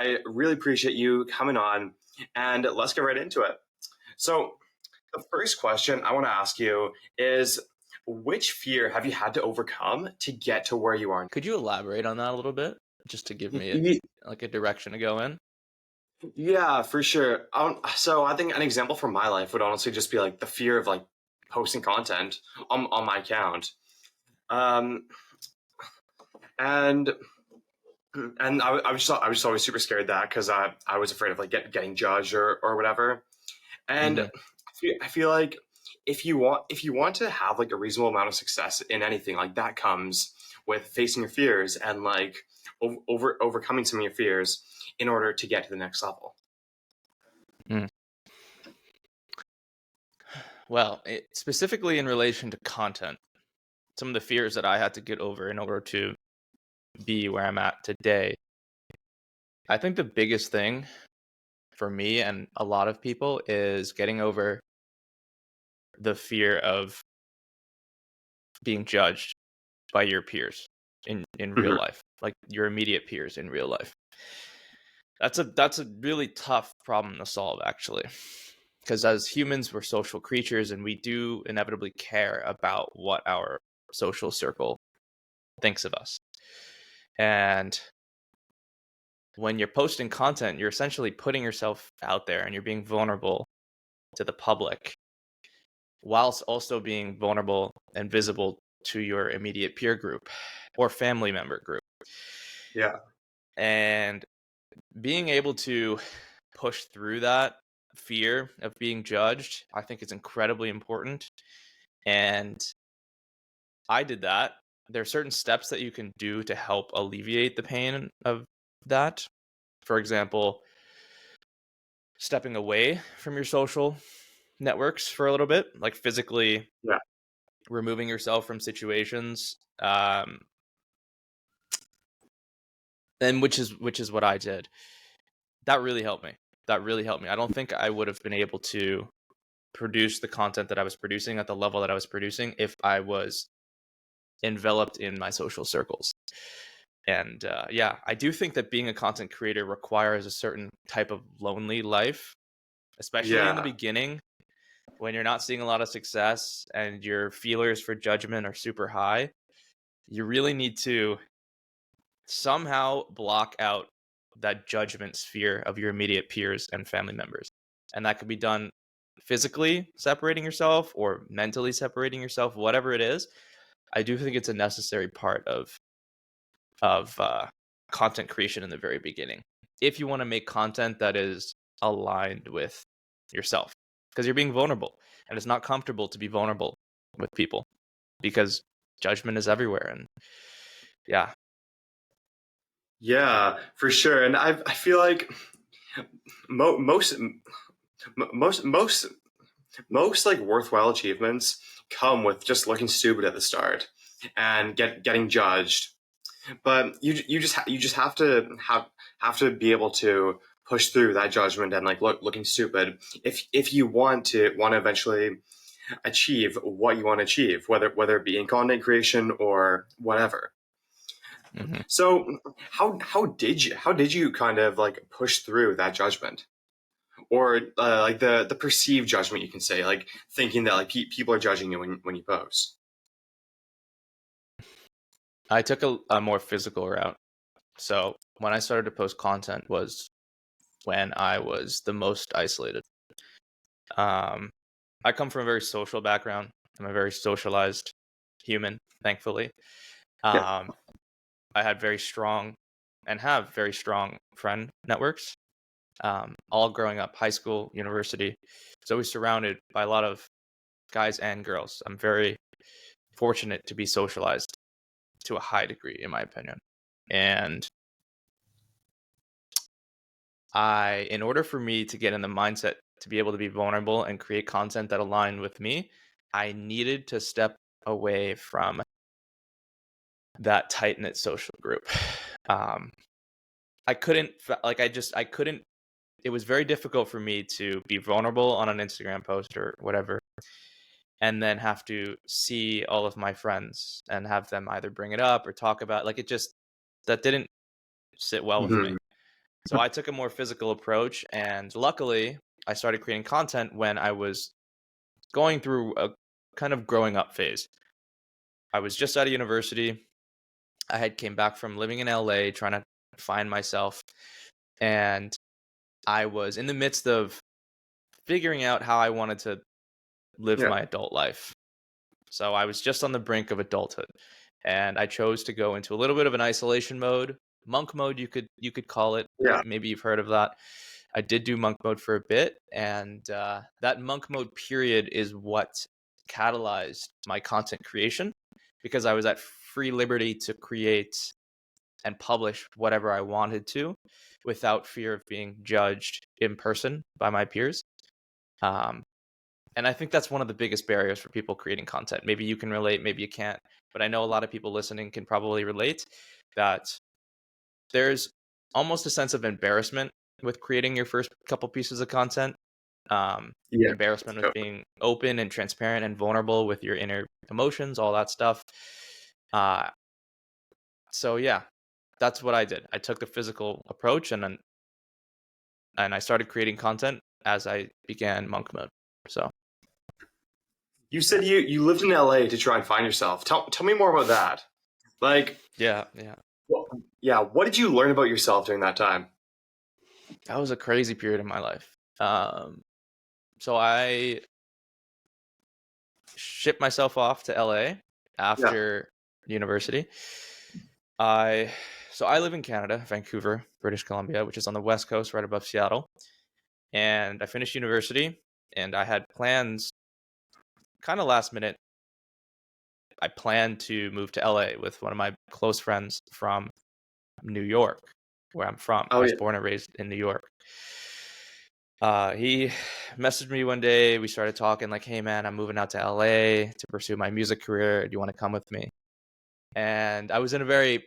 I really appreciate you coming on, and let's get right into it. So, the first question I want to ask you is, which fear have you had to overcome to get to where you are? Could you elaborate on that a little bit, just to give me Y- like a direction to go in? Yeah, for sure. So, I think an example from my life would honestly just be like the fear of like posting content on my account. Um, and I was just always super scared of that because I was afraid of like getting judged or whatever. And Hmm. I feel like if you want to have like a reasonable amount of success in anything, like that comes with facing your fears and like overcoming some of your fears in order to get to the next level. Mm. Well, specifically in relation to content, some of the fears that I had to get over in order to be where I'm at today. I think the biggest thing for me and a lot of people is getting over the fear of being judged by your peers in real Mhm. life, like your immediate peers in real life. That's a really tough problem to solve, actually, because as humans, we're social creatures, and we do inevitably care about what our social circle thinks of us. And when you're posting content, you're essentially putting yourself out there and you're being vulnerable to the public, whilst also being vulnerable and visible to your immediate peer group or family member group. Yeah. And being able to push through that fear of being judged, I think is incredibly important. And I did that. There are certain steps that you can do to help alleviate the pain of that. For example, stepping away from your social networks for a little bit, like physically Yeah. removing yourself from situations, and which is what I did. That really helped me. That really helped me. I don't think I would have been able to produce the content that I was producing at the level that I was producing if I was enveloped in my social circles. And yeah, I do think that being a content creator requires a certain type of lonely life, especially in the Yeah. beginning when you're not seeing a lot of success and your feelers for judgment are super high. You really need to somehow block out that judgment sphere of your immediate peers and family members. And that could be done physically separating yourself or mentally separating yourself, whatever it is. I do think it's a necessary part of content creation in the very beginning. If you want to make content that is aligned with yourself, because you're being vulnerable and it's not comfortable to be vulnerable with people because judgment is everywhere. And yeah. Yeah, for sure. And I feel like mo- most most most most like worthwhile achievements come with just looking stupid at the start and getting judged. But you just have to be able to push through that judgment and like looking stupid if you want to eventually achieve what you want to achieve, whether it be in content creation or whatever. Mhm. So how did you kind of like push through that judgment, or like the perceived judgment, you can say, like thinking that like people are judging you when you post? I took a more physical route. So when I started to post content was when I was the most isolated. Um, I come from a very social background. I'm a very socialized human, thankfully. Yeah, Um, I had very strong and have very strong friend networks. All growing up, high school, university. So I was surrounded by a lot of guys and girls. I'm very fortunate to be socialized to a high degree, in my opinion. And in order for me to get in the mindset to be able to be vulnerable and create content that aligned with me, I needed to step away from that tight knit social group. Um, I couldn't, I couldn't, it was very difficult for me to be vulnerable on an Instagram post or whatever, and then have to see all of my friends and have them either bring it up or talk about, like, it just, that didn't sit well with hmm me. So I took a more physical approach, and luckily I started creating content when I was going through a kind of growing up phase. I was just out of university. I had came back from living in LA, trying to find myself, and I was in the midst of figuring out how I wanted to live Yeah. my adult life. So I was just on the brink of adulthood, and I chose to go into a little bit of an isolation mode, monk mode you could call it. Yeah. Maybe you've heard of that. I did do monk mode for a bit, and that monk mode period is what catalyzed my content creation, because I was at free liberty to create and publish whatever I wanted to without fear of being judged in person by my peers. Um, and I think that's one of the biggest barriers for people creating content. Maybe you can relate, maybe you can't, but I know a lot of people listening can probably relate that there's almost a sense of embarrassment with creating your first couple pieces of content. Yeah. Embarrassment with Totally. being open and transparent and vulnerable with your inner emotions, all that stuff. Uh, so yeah, that's what I did. I took the physical approach, and I started creating content as I began monk mode. So You said you lived in LA to try and find yourself. Tell me more about that. Like, yeah, yeah, what did you learn about yourself during that time? that was a crazy period in my life. So I shipped myself off to LA Yeah. after university. I live in Canada, Vancouver, British Columbia, which is on the west coast, right above Seattle. And I finished university, and I had plans, kind of last minute. I planned to move to LA with one of my close friends from New York, where I'm from. I Oh was yeah. born and raised in New York. He messaged me one day. We started talking like, "Hey man, I'm moving out to LA to pursue my music career. Do you want to come with me?" And I was in a very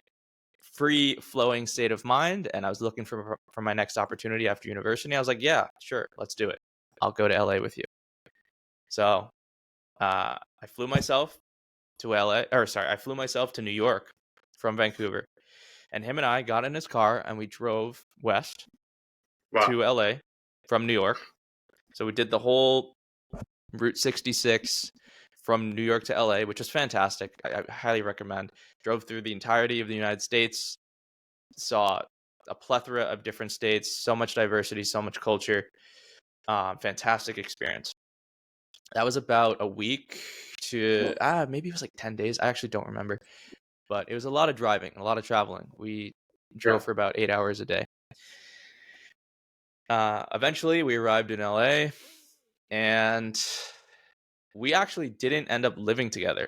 free flowing state of mind, and I was looking for my next opportunity after university. I was like, "Yeah, sure, let's do it. I'll go to LA with you." So I flew myself to LA, or sorry, I flew myself to New York from Vancouver, and him and I got in his car and we drove west Wow. to LA from New York. So we did the whole Route 66 from New York to LA, which is fantastic. I highly recommend. Drove through the entirety of the United States, saw a plethora of different states, so much diversity, so much culture. Fantastic experience. That was about a week to maybe it was like 10 days. I actually don't remember, but it was a lot of driving, a lot of traveling. We Yeah. drove for about 8 hours a day. Eventually we arrived in LA, and we actually didn't end up living together.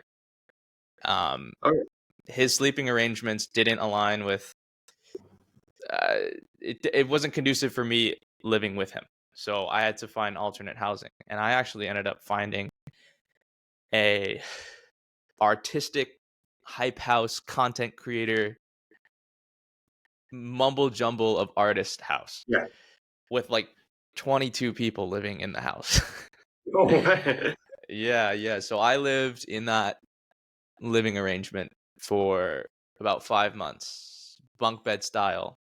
Okay. His sleeping arrangements didn't align with it wasn't conducive for me living with him. So I had to find alternate housing, and I actually ended up finding a artistic hype house content creator mumble jumble of artist house Yeah. with like 22 people living in the house. Oh. Yeah. So I lived in that living arrangement for about 5 months, bunk bed style,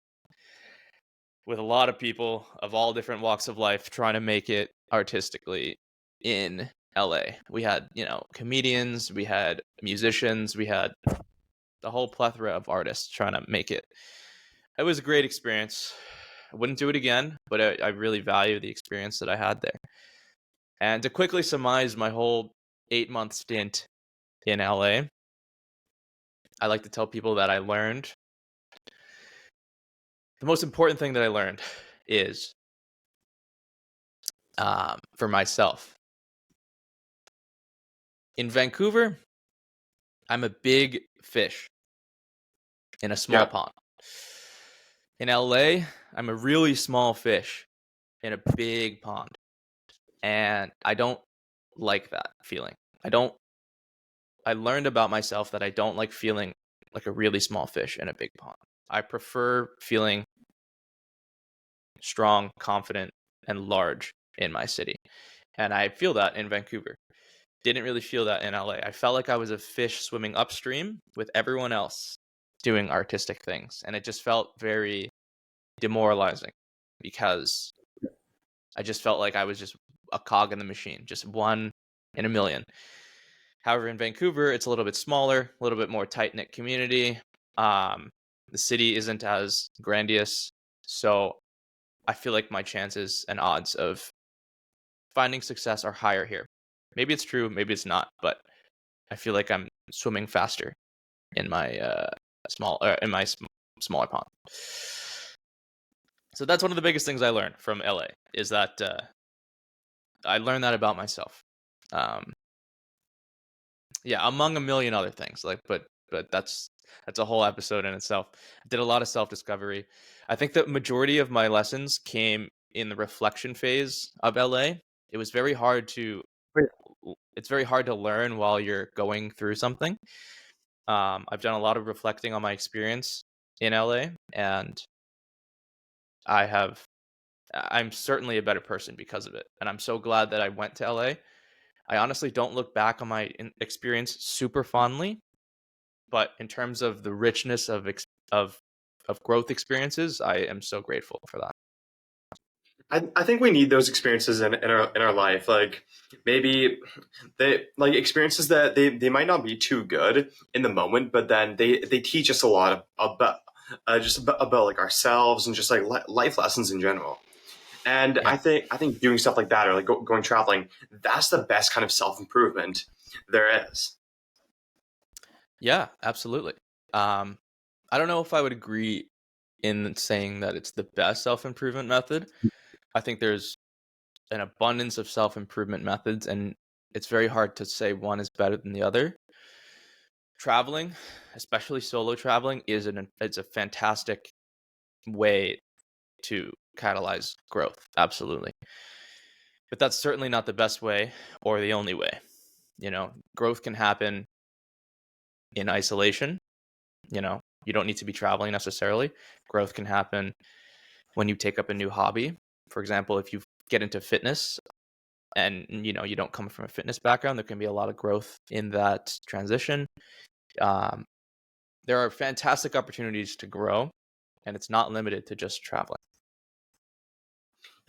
with a lot of people of all different walks of life trying to make it artistically in LA. We had, comedians, we had musicians, we had the whole plethora of artists trying to make it. It was a great experience. I wouldn't do it again, but I really value the experience that I had there. And to quickly surmise my whole 8-month stint in LA, I like to tell people that I learned the most important thing that I learned is for myself. In Vancouver, I'm a big fish in a small Yeah. pond. In LA, I'm a really small fish in a big pond. And I don't like that feeling. I learned about myself that I don't like feeling like a really small fish in a big pond. I prefer feeling strong, confident, and large in my city. And I feel that in Vancouver. Didn't really feel that in LA. I felt like I was a fish swimming upstream with everyone else doing artistic things. And it just felt very demoralizing because I just felt like I was just a cog in the machine, just one in a million. However, in Vancouver, it's a little bit smaller, a little bit more tight-knit community. The city isn't as grandiose, so I feel like my chances and odds of finding success are higher here. Maybe it's true, maybe it's not, but I feel like I'm swimming faster in my smaller pond. So that's one of the biggest things I learned from LA is that I learned that about myself. Yeah, among a million other things. But that's a whole episode in itself. I did a lot of self-discovery. I think the majority of my lessons came in the reflection phase of LA. It was very hard to it's very hard to learn while you're going through something. I've done a lot of reflecting on my experience in LA, and I'm certainly a better person because of it. And I'm so glad that I went to LA. I honestly don't look back on my experience super fondly, but in terms of the richness of growth experiences, I am so grateful for that. I think we need those experiences in our life. Like maybe they like experiences that they might not be too good in the moment, but then they teach us a lot about about like ourselves and just like life lessons in general. And Yeah. I think doing stuff like that or like going traveling, that's the best kind of self improvement there is. Yeah, absolutely. I don't know if I would agree in saying that it's the best self-improvement method. I think there's an abundance of self-improvement methods, and it's very hard to say one is better than the other. Traveling, especially solo traveling, it's a fantastic way to catalyze growth. Absolutely. But that's certainly not the best way or the only way. Growth can happen in isolation. You don't need to be traveling necessarily. Growth can happen when you take up a new hobby. For example, if you get into fitness and you don't come from a fitness background, there can be a lot of growth in that transition. There are fantastic opportunities to grow, and it's not limited to just traveling.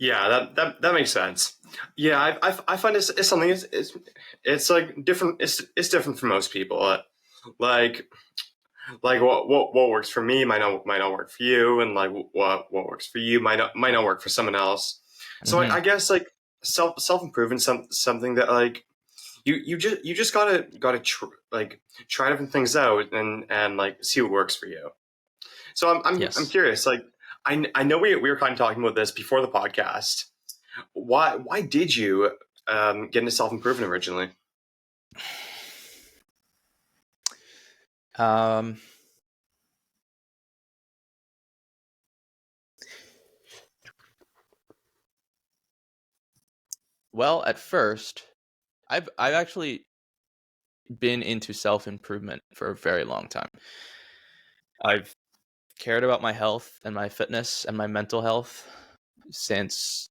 Yeah, that makes sense. Yeah, I find it's something it's like different. It's different for most people. Like what works for me might not work for you, and like what works for you might not work for someone else. So Mm-hmm. I guess like self improvement something that like you just gotta like try different things out and like see what works for you. So I'm Yes. curious. Like I know we were kind of talking about this before the podcast. Why did you get into self improvement originally? Um, well, at first, I've actually been into self-improvement for a very long time. I've cared about my health and my fitness and my mental health since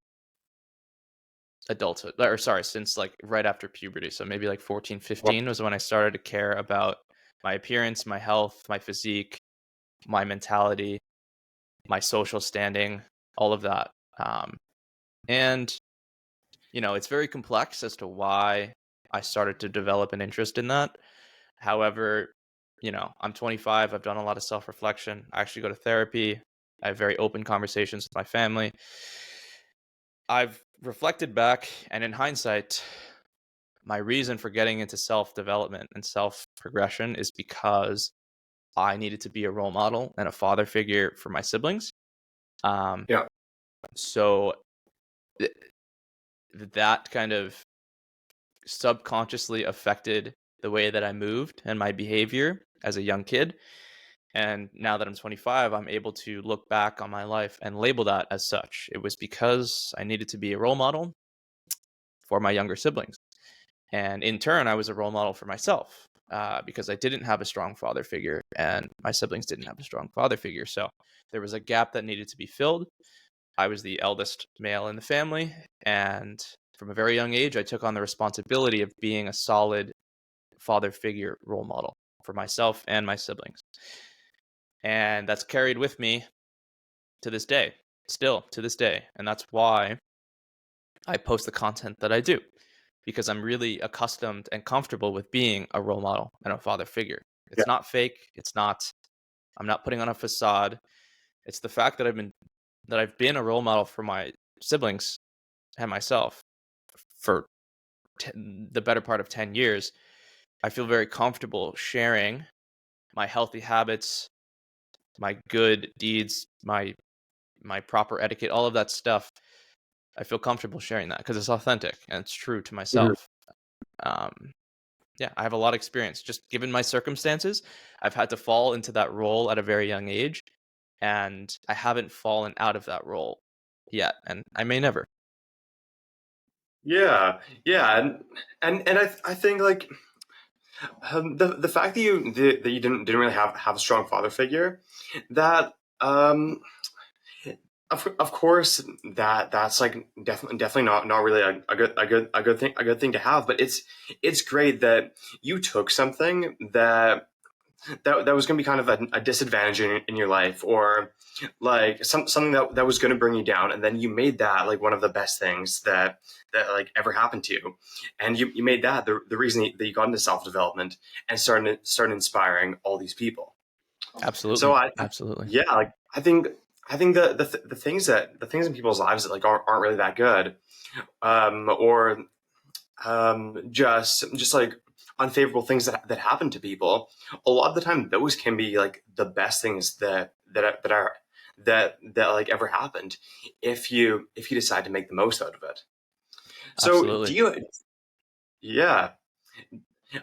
adulthood, or sorry, since like right after puberty. So maybe like 14, 15 was when I started to care about my appearance, my health, my physique, my mentality, my social standing, all of that. And it's very complex as to why I started to develop an interest in that. However, I'm 25. I've done a lot of self-reflection. I actually go to therapy. I have very open conversations with my family. I've reflected back, and in hindsight, my reason for getting into self-development and self-progression is because I needed to be a role model and a father figure for my siblings. Yeah. So that kind of subconsciously affected the way that I moved and my behavior as a young kid. And now that I'm 25, I'm able to look back on my life and label that as such. It was because I needed to be a role model for my younger siblings. And in turn, I was a role model for myself because I didn't have a strong father figure and my siblings didn't have a strong father figure. So there was a gap that needed to be filled. I was the eldest male in the family. And from a very young age, I took on the responsibility of being a solid father figure role model for myself and my siblings. And that's carried with me to this day, still to this day. And that's why I post the content that I do, because I'm really accustomed and comfortable with being a role model and a father figure. Yeah. It's not fake. I'm not putting on a facade. It's the fact that I've been a role model for my siblings and myself for the better part of 10 years. I feel very comfortable sharing my healthy habits, my good deeds, my proper etiquette, all of that stuff. I feel comfortable sharing that because it's authentic and it's true to Mhm. myself. Um, yeah, I have a lot of experience. Just given my circumstances, I've had to fall into that role at a very young age, and I haven't fallen out of that role yet, and I may never. Yeah, yeah, and I think like the fact that you didn't really have a strong father figure, that of course that's like definitely not really a good thing to have, but it's great that you took something that was going to be kind of a disadvantage in your life, or like something that was going to bring you down, and then you made that like one of the best things that like ever happened to you, and you made that the reason that you got into self-development and started inspiring all these people. So Absolutely, absolutely. yeah, like I think the things in people's lives that like aren't really that good, or just like unfavorable things that happen to people, a lot of the time those can be like the best things that like ever happened, if you decide to make the most out of it. So do Absolutely. you, yeah,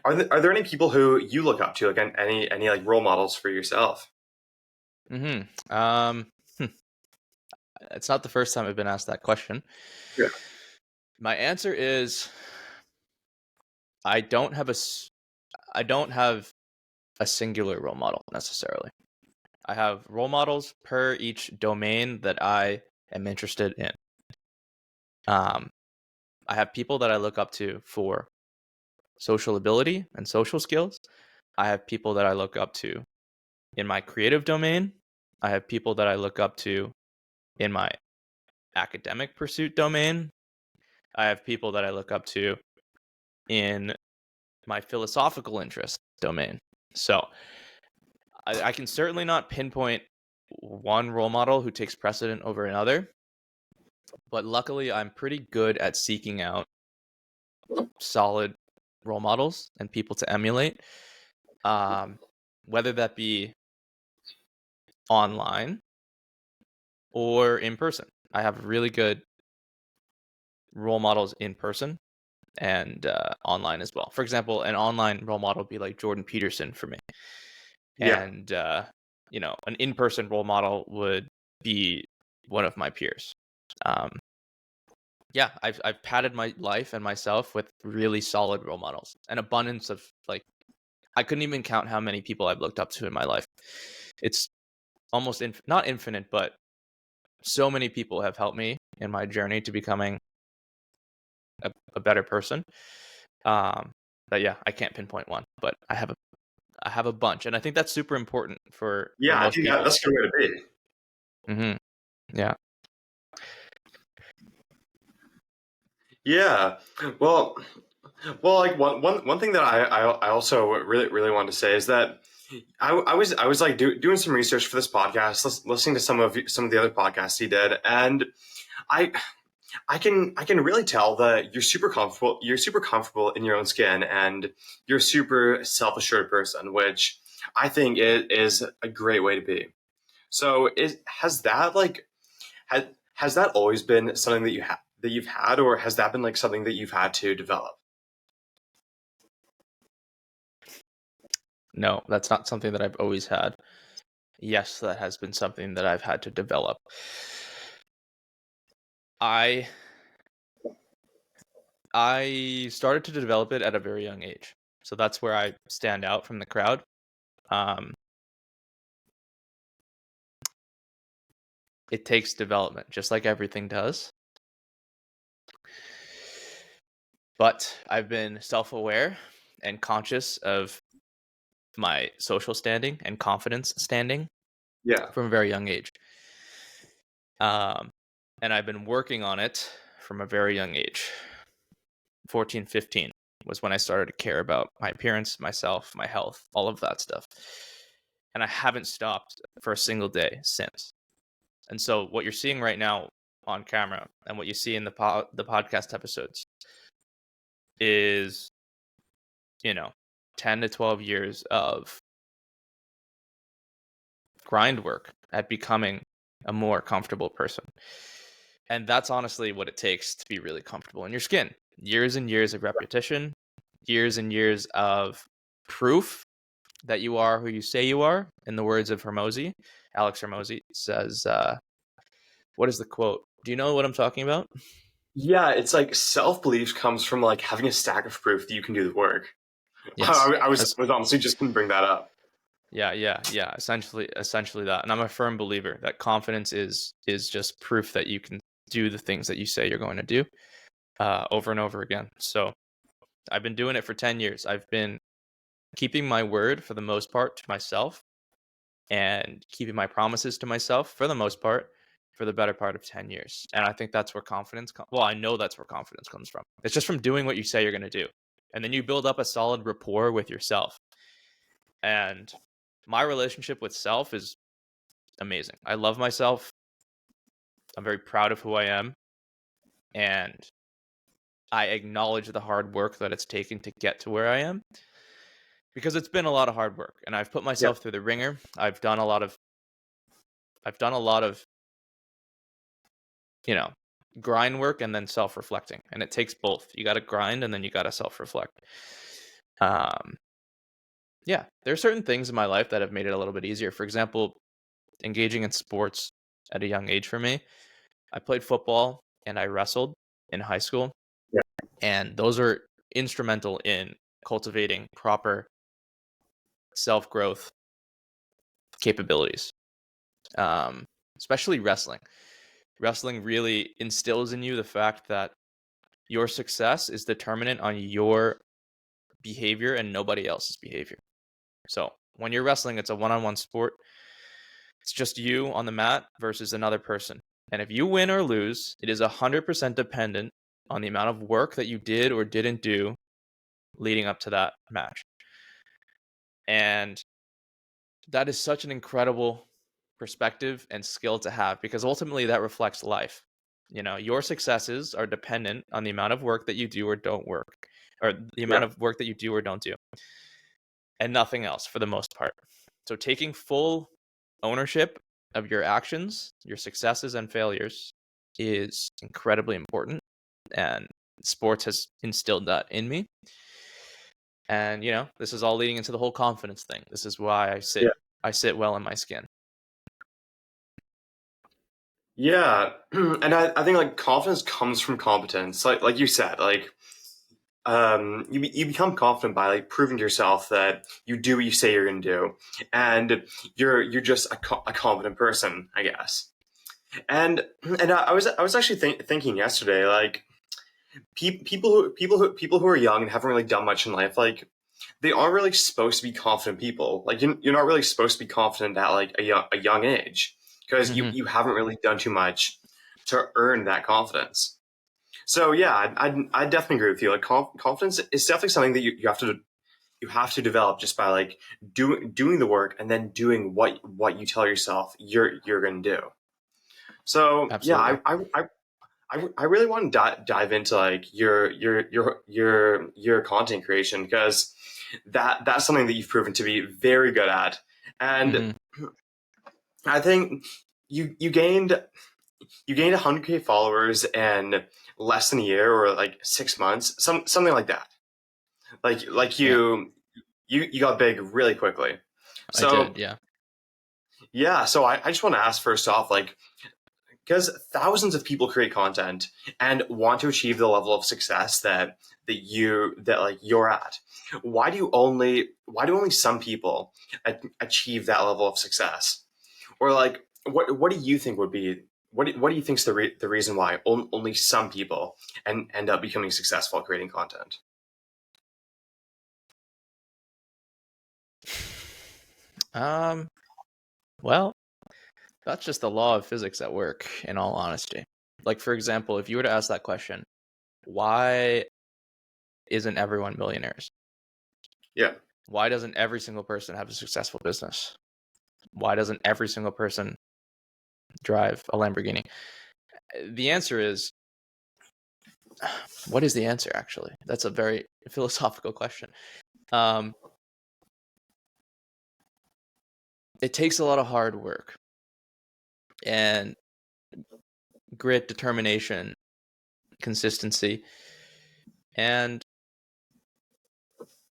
are there any people who you look up to, like any like role models for yourself? Mm-hmm. It's not the first time I've been asked that question. Yeah. My answer is I don't have I don't have a singular role model necessarily. I have role models per each domain that I am interested in. Um, I have people that I look up to for social ability and social skills. I have people that I look up to in my creative domain. I have people that I look up to in my academic pursuit domain. I have people that I look up to in my philosophical interest domain. So I can certainly not pinpoint one role model who takes precedent over another, but luckily I'm pretty good at seeking out solid role models and people to emulate, um, whether that be online or in person. I have really good role models in person and online as well. For example, an online role model would be like Jordan Peterson for me, Yeah. and an in-person role model would be one of my peers. Um, yeah, I've padded my life and myself with really solid role models, an abundance of like I couldn't even count how many people I've looked up to in my life. It's almost not infinite, but so many people have helped me in my journey to becoming a better person. Um, but yeah, I can't pinpoint one, but I have a bunch, and I think that's super important for Yeah, I most think people. that's a good way to be. Hmm. Yeah. Yeah. Well, like one thing that I also really wanted to say is that I was like doing some research for this podcast, listening to some of the other podcasts he did, and I I can really tell that you're super comfortable. You're super comfortable in your own skin, and you're a super self assured person, which I think is a great way to be. So, has that like has that always been something that you've had, or has that been like something that you've had to develop? No, that's not something that I've always had. Yes, that has been something that I've had to develop. I I started to develop it at a very young age. So that's where I stand out from the crowd. Um, it takes development, just like everything does. But I've been self-aware and conscious of my social standing and confidence standing Yeah. from a very young age. And I've been working on it from a very young age. 14, 15 was when I started to care about my appearance, myself, my health, all of that stuff. And I haven't stopped for a single day since. And so what you're seeing right now on camera and what you see in the podcast episodes is, 10 to 12 years of grind work at becoming a more comfortable person. And that's honestly what it takes to be really comfortable in your skin. Years and years of repetition, years and years of proof that you are who you say you are. In the words of Hormozy, Alex Hormozy says, what is the quote? Do you know what I'm talking about? Yeah, it's like self-belief comes from like having a stack of proof that you can do the work. Yes. I was honestly just gonna bring that up. Yeah. Essentially that. And I'm a firm believer that confidence is just proof that you can do the things that you say you're going to do, over and over again. So I've been doing it for 10 years. I've been keeping my word for the most part to myself and keeping my promises to myself for the most part for the better part of 10 years. And I think that's where confidence well, I know that's where confidence comes from. It's just from doing what you say you're going to do. And then you build up a solid rapport with yourself. And my relationship with self is amazing. I love myself. I'm very proud of who I am. And I acknowledge the hard work that it's taken to get to where I am, because it's been a lot of hard work and I've put Yeah, myself through the ringer. I've done a lot of you know, grind work and then self-reflecting. And it takes both. You got to grind and then you got to self-reflect. Um, yeah, there are certain things in my life that have made it a little bit easier. For example, engaging in sports at a young age for me. I played football and I wrestled in high school. yeah, And those are instrumental in cultivating proper self-growth capabilities. Especially wrestling. Wrestling really instills in you the fact that your success is determinant on your behavior and nobody else's behavior. So when you're wrestling, it's a one-on-one sport. It's just you on the mat versus another person. And if you win or lose, it is 100% dependent on the amount of work that you did or didn't do leading up to that match. And that is such an incredible perspective and skill to have, because ultimately that reflects life. Your successes are dependent on the amount of work that you do or don't work, or the yeah, amount of work that you do or don't do, and nothing else for the most part. So taking full ownership of your actions, your successes and failures is incredibly important. And sports has instilled that in me. And this is all leading into the whole confidence thing. This is why yeah. I sit well in my skin. Yeah, and I think like confidence comes from competence. Like you said, like you become confident by like proving to yourself that you do what you say you're going to do, and you're just a competent person, I guess. And I was actually thinking yesterday, like people who are young and haven't really done much in life, like they aren't really supposed to be confident people. Like you're not really supposed to be confident at like a young age, because you Mm-hmm. you haven't really done too much to earn that confidence. So yeah, I definitely agree with you. Like confidence is definitely something that you have to develop just by like doing the work and then doing what you tell yourself you're going to do. So yeah, Absolutely. I really want to dive into like your content creation, because that's something that you've proven to be very good at. And Mm-hmm. I think you gained 100K followers in less than a year, or like 6 months, something like that. Like Yeah, you got big really quickly. I So did. Yeah. yeah, so I just want to ask first off, like, because thousands of people create content and want to achieve the level of success that like you're at. Why do only some people achieve that level of success? Or like what do you think would be what do you think is the reason why only some people end up becoming successful at creating content? Um. Well, That's just the law of physics at work, in all honesty. Like, for example, if you were to ask that question, why isn't everyone millionaires? Yeah. Why doesn't every single person have a successful business? Why doesn't every single person drive a Lamborghini? The answer is, what is the answer, actually? That's a very philosophical question. It takes a lot of hard work and grit, determination, consistency, and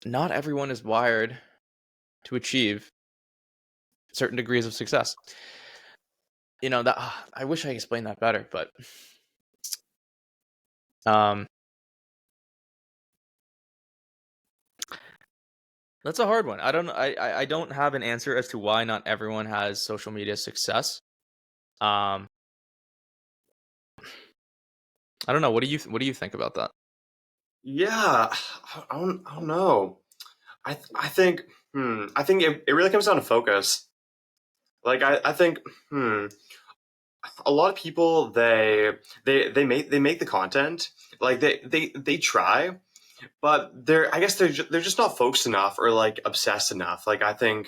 not everyone is wired to achieve certain degrees of success. You know, that I wish I explained that better, but that's a hard one. I don't have an answer as to why not everyone has social media success. I don't know. What do you think about that? Yeah, I don't know. I think I think it really comes down to focus. Like I think a lot of people they make the content, like they try, but I guess they're just not focused enough or like obsessed enough. Like I think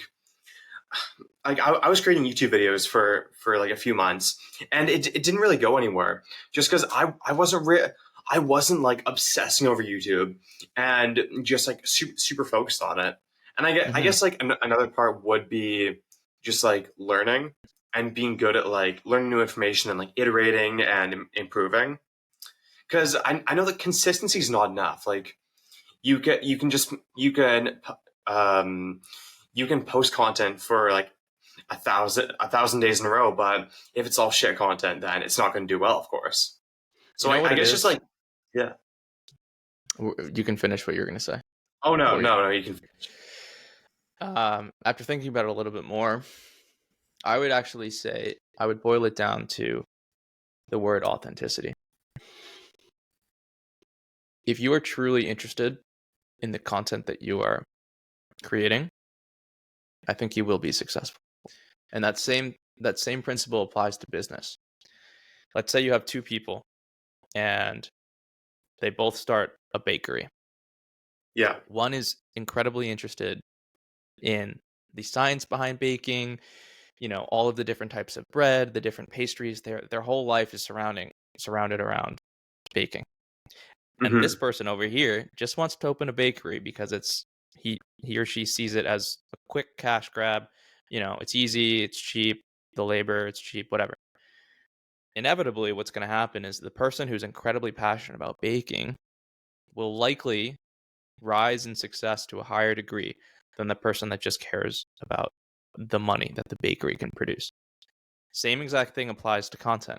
like I was creating YouTube videos for like a few months, and it didn't really go anywhere just because I wasn't like obsessing over YouTube and just like super focused on it. And I Mm-hmm. guess like another part would be just like learning and being good at like learning new information and like iterating and improving. Because I know that consistency is not enough. Like um you can post content for like a thousand days in a row, but if it's all shit content, then it's not going to do well, of course. You So know what I it guess just is? like yeah. You can finish what you're going to say. Oh no, Before you. no, no, you can. After thinking about it a little bit more, I would actually say I would boil it down to the word authenticity. If you are truly interested in the content that you are creating, I think you will be successful. And that same principle applies to business. Let's say you have two people and they both start a bakery. Yeah. One is incredibly interested in the science behind baking, you know, all of the different types of bread, the different pastries. Their whole life is surrounded around baking. And this Mm-hmm. person over here just wants to open a bakery because he or she sees it as a quick cash grab. You know, it's easy, it's cheap, the labor, it's cheap, whatever. Inevitably, what's going to happen is the person who's incredibly passionate about baking will likely rise in success to a higher degree than the person that just cares about the money that the bakery can produce. Same exact thing applies to content.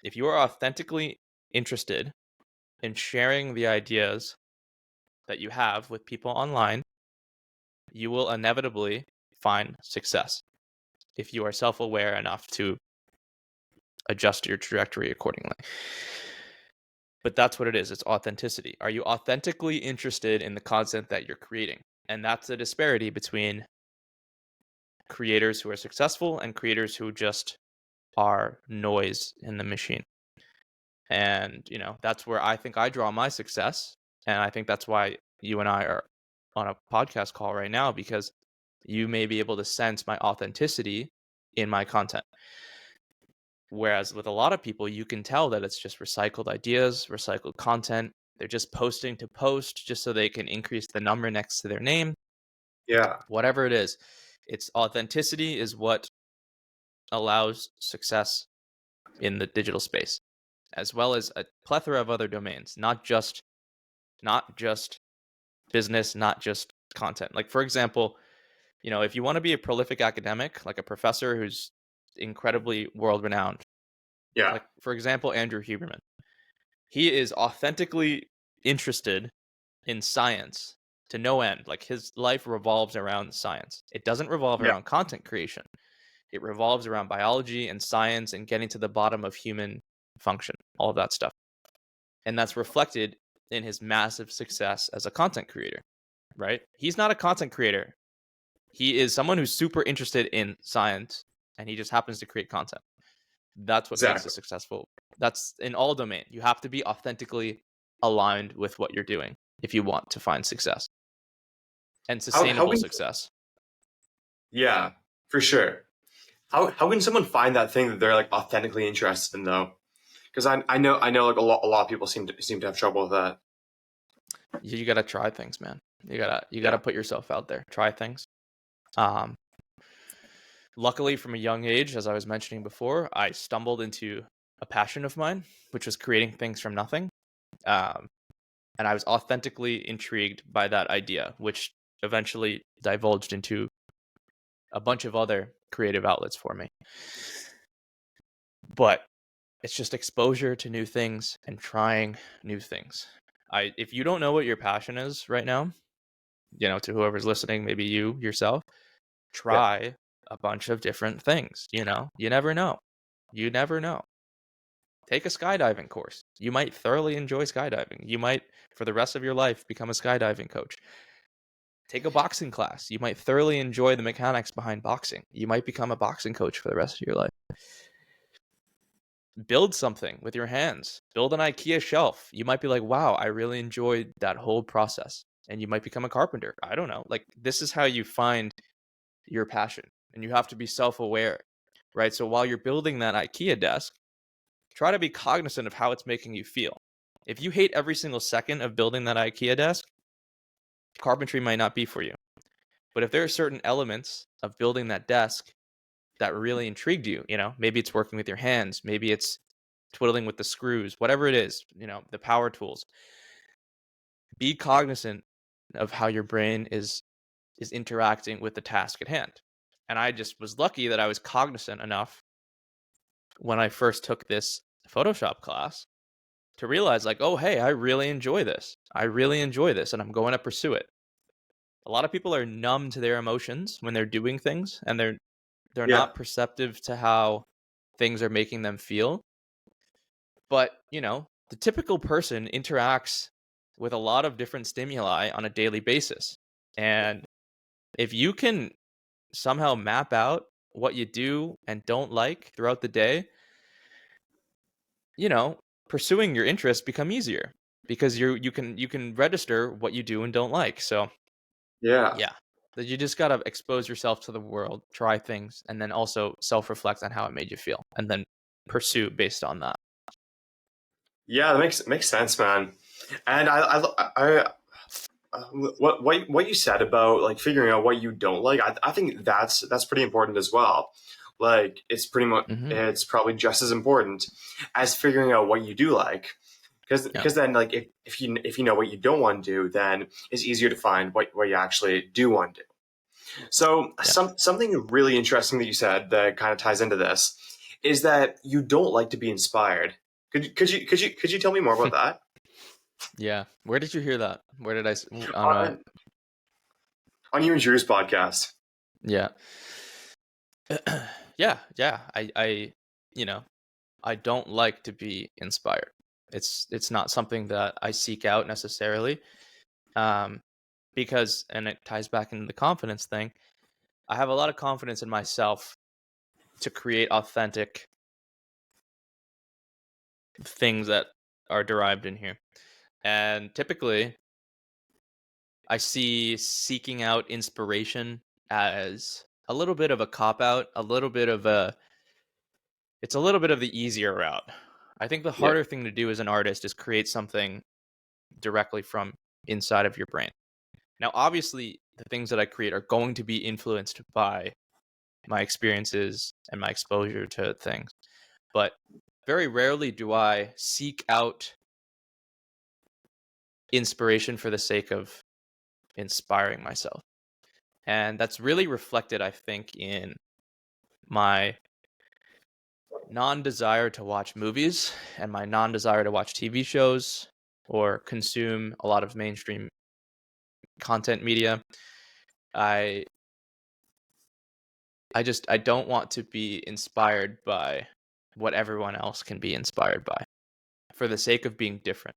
If you are authentically interested in sharing the ideas that you have with people online, you will inevitably find success if you are self aware enough to adjust your trajectory accordingly. But that's what it is. It's authenticity. Are you authentically interested in the content that you're creating? And that's the disparity between creators who are successful and creators who just are noise in the machine. And, you know, that's where I think I draw my success. And I think that's why you and I are on a podcast call right now, because you may be able to sense my authenticity in my content. Whereas with a lot of people, you can tell that it's just recycled ideas, recycled content. They're just posting to post just so they can increase the number next to their name. Yeah. Whatever it is, it's authenticity is what allows success in the digital space, as well as a plethora of other domains, not just business, not just content. Like, for example, you know, if you want to be a prolific academic, like a professor who's incredibly world renowned, Yeah. like, for example, Andrew Huberman, he is authentically interested in science to no end. Like, his life revolves around science. It doesn't revolve Yeah. around content creation. It revolves around biology and science and getting to the bottom of human function, all of that stuff. And that's reflected in his massive success as a content creator, right? He's not a content creator. He is someone who's super interested in science and he just happens to create content. That's what makes a Exactly. successful. That's in all domain. You have to be authentically aligned with what you're doing if you want to find success and How sustainable can success. yeah, for sure. How can someone find that thing that they're like authentically interested in though? Because I know like a lot of people seem to have trouble with that. You got to try things, man. You got to Yeah. put yourself out there. Try things. Um, Luckily, from a young age, as I was mentioning before, I stumbled into a passion of mine, which was creating things from nothing. Um, and I was authentically intrigued by that idea, which eventually divulged into a bunch of other creative outlets for me. But it's just exposure to new things and trying new things. If you don't know what your passion is right now, to whoever's listening, maybe you yourself, Yeah. try a bunch of different things. You never know. You never know. Take a skydiving course. You might thoroughly enjoy skydiving. You might, for the rest of your life, become a skydiving coach. Take a boxing class. You might thoroughly enjoy the mechanics behind boxing. You might become a boxing coach for the rest of your life. Build something with your hands. Build an IKEA shelf. You might be like, wow, I really enjoyed that whole process. And you might become a carpenter. I don't know. Like, this is how you find your passion. And you have to be self-aware, right? So while you're building that IKEA desk, try to be cognizant of how it's making you feel. If you hate every single second of building that IKEA desk, carpentry might not be for you. But if there are certain elements of building that desk that really intrigued you, maybe it's working with your hands, maybe it's twiddling with the screws, whatever it is, the power tools. Be cognizant of how your brain is interacting with the task at hand. And I just was lucky that I was cognizant enough when I first took this Photoshop class to realize, like, oh, hey, I really enjoy this. I really enjoy this, and I'm going to pursue it. A lot of people are numb to their emotions when they're doing things, and they're Yeah. not perceptive to how things are making them feel. But, the typical person interacts with a lot of different stimuli on a daily basis. And if you can somehow map out what you do and don't like throughout the day, pursuing your interests become easier because you can register what you do and don't like. So Yeah. yeah, that you just gotta expose yourself to the world, try things, and then also self-reflect on how it made you feel, and then pursue based on that. Yeah, that makes sense, man. And what you said about like figuring out what you don't like, I think that's pretty important as well. Like Mm-hmm. it's probably just as important as figuring out what you do like, Yeah. because then like if you know what you don't want to do, then it's easier to find what you actually do want to do. So Yeah. something really interesting that you said that kind of ties into this is that you don't like to be inspired. Could you tell me more about that? Yeah. Where did you hear that? Where did on a On on you and Drew's podcast. yeah. Yeah. I you know, I don't like to be inspired. It's not something that I seek out necessarily. Um because, and it ties back into the confidence thing, I have a lot of confidence in myself to create authentic things that are derived in here. And typically, I see seeking out inspiration as a little bit of a cop out, it's a little bit of the easier route. I think the Yeah. harder thing to do as an artist is create something directly from inside of your brain. Now, obviously, the things that I create are going to be influenced by my experiences and my exposure to things. But very rarely do I seek out inspiration for the sake of inspiring myself. And that's really reflected, I think, in my non-desire to watch movies and my non-desire to watch TV shows or consume a lot of mainstream content media. I I don't want to be inspired by what everyone else can be inspired by for the sake of being different.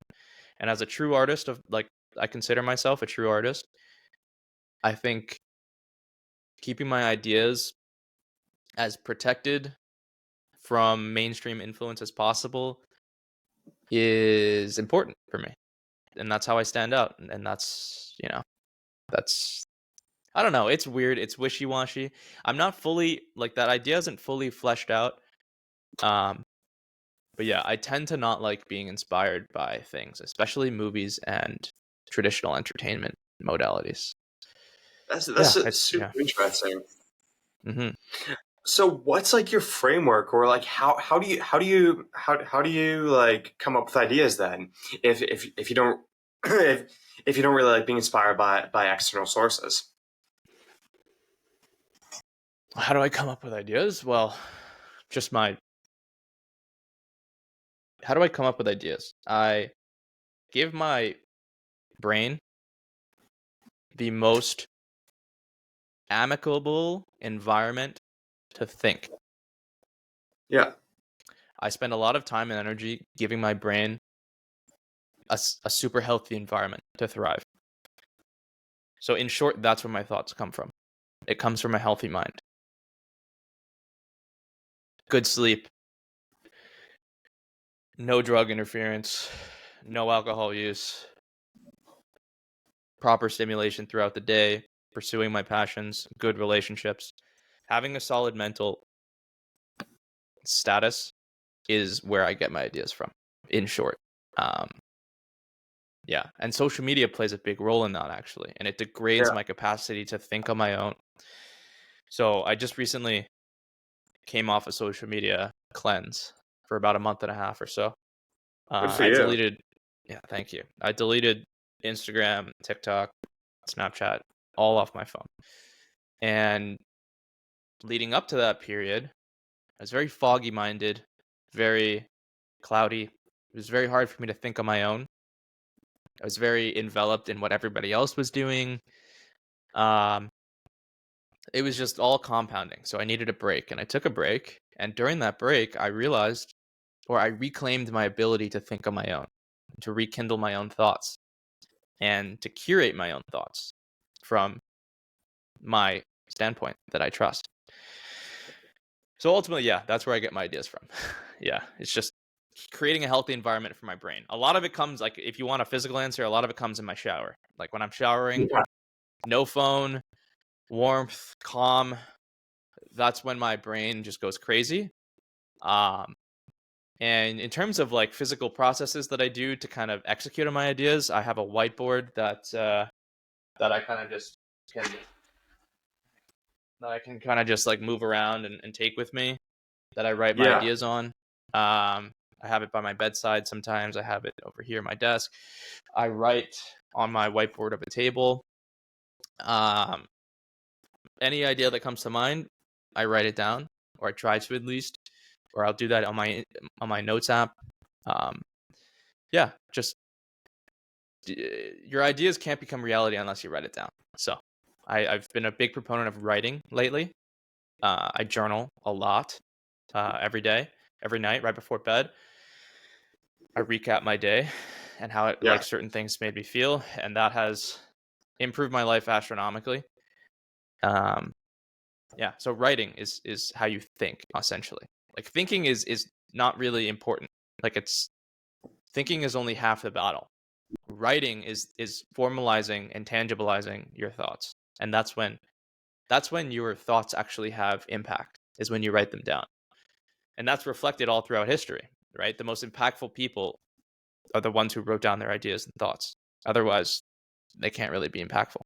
And as a true artist of like I consider myself a true artist, I think keeping my ideas as protected from mainstream influence as possible is important for me. And that's how I stand out. And that's, that's, I don't know. It's weird. It's wishy-washy. I'm not fully, like, that idea isn't fully fleshed out. But yeah, I tend to not like being inspired by things, especially movies and traditional entertainment modalities. That's Yeah, it's super interesting. hmm So what's like your framework, or like how do you like come up with ideas then, if you don't if you don't really like being inspired by external sources? How do I come up with ideas? Well, just my. How do I come up with ideas? I give my brain the most amicable environment to think. Yeah, I spend a lot of time and energy giving my brain a super healthy environment to thrive. So, in short, that's where my thoughts come from. It comes from a healthy mind. Good sleep, no drug interference, no alcohol use, proper stimulation throughout the day, pursuing my passions, good relationships. Having a solid mental status is where I get my ideas from, in short. Um, yeah, and social media plays a big role in that, actually, and it degrades yeah, my capacity to think on my own. So I just recently came off a social media cleanse for about a month and a half or so. good for I you. deleted, yeah, thank you. I deleted Instagram, TikTok, Snapchat, all off my phone. And leading up to that period, I was very foggy minded, very cloudy. It was very hard for me to think on my own. I was very enveloped in what everybody else was doing. Um, it was just all compounding. So I needed a break, and I took a break. And during that break, I realized, or I reclaimed my ability to think on my own, to rekindle my own thoughts, and to curate my own thoughts from my standpoint that I trust. So ultimately, yeah, that's where I get my ideas from. Yeah, it's just creating a healthy environment for my brain. A lot of it comes, like, if you want a physical answer, a lot of it comes in my shower. Like when I'm showering, Yeah, no phone, warmth, calm. That's when my brain just goes crazy. Um, and in terms of like physical processes that I do to kind of execute on my ideas, I have a whiteboard that I kind of just can that I can kind of just like move around and take with me, that I write my yeah, ideas on. I have it by my bedside sometimes. I have it over here at my desk. I write on my whiteboard of a table. Um, any idea that comes to mind, I write it down, or I try to at least, or I'll do that on my notes app. Um, yeah, just your ideas can't become reality unless you write it down. So I've been a big proponent of writing lately. I journal a lot every day, every night, right before bed. I recap my day and how it, yeah. like, certain things made me feel, and that has improved my life astronomically. Um, yeah, so writing is how you think, essentially. Like, thinking is not really important. Like, it's thinking is only half the battle. Writing is formalizing and tangibilizing your thoughts, and that's when your thoughts actually have impact. Is when you write them down, and that's reflected all throughout history. Right, the most impactful people are the ones who wrote down their ideas and thoughts. Otherwise, they can't really be impactful.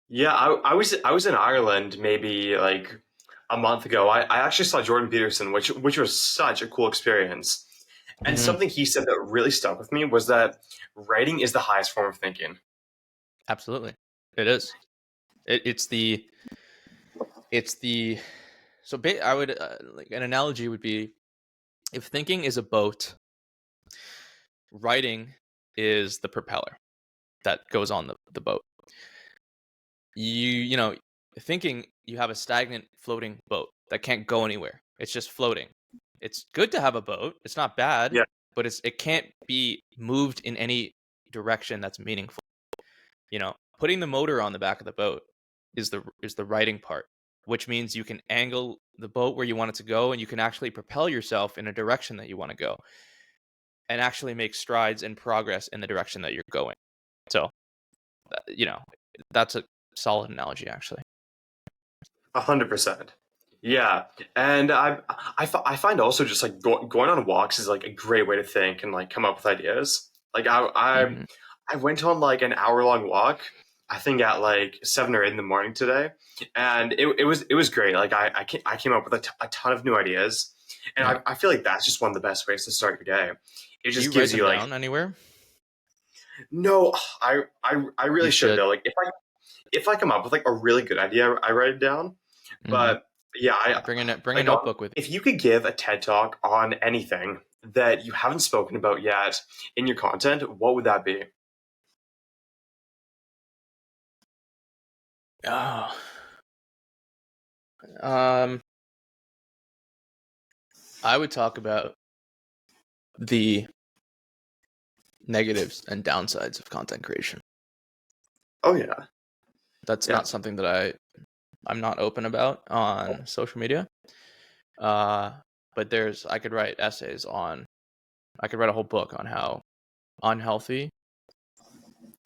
Yeah, I was in Ireland maybe like a month ago. I actually saw Jordan Peterson, which was such a cool experience. And hmm something he said that really stuck with me was that writing is the highest form of thinking. Absolutely, it is. It's the so I would like an analogy would be, if thinking is a boat, writing is the propeller that goes on the boat. You know, thinking, you have a stagnant floating boat that can't go anywhere. It's just floating. It's good to have a boat. It's not bad, Yeah. but it can't be moved in any direction that's meaningful. Putting the motor on the back of the boat is the writing part. which means you can angle the boat where you want it to go, and you can actually propel yourself in a direction that you want to go and actually make strides and progress in the direction that you're going. So, that's a solid analogy, actually. 100%. Yeah, and I find also just like going on walks is like a great way to think and like come up with ideas. Like Mhm. I went on like an hour-long walk, I think at like 7 or 8 in the morning today, and it was great. Like I came up with a ton of new ideas, and Yeah. I feel like that's just one of the best ways to start your day. It Do just you write gives them you like, down anywhere? no, I You really should should. though. Like if I come up with like a really good idea, I write it down. Hmm. But yeah, I Bring a like notebook with if you could give a TED talk on anything that you haven't spoken about yet in your content, what would that be? you. Oh. Um, I would talk about the negatives and downsides of content creation. Oh yeah, That's yeah. not something that I'm not open about on social media. But I could write essays on, I could write a whole book on how unhealthy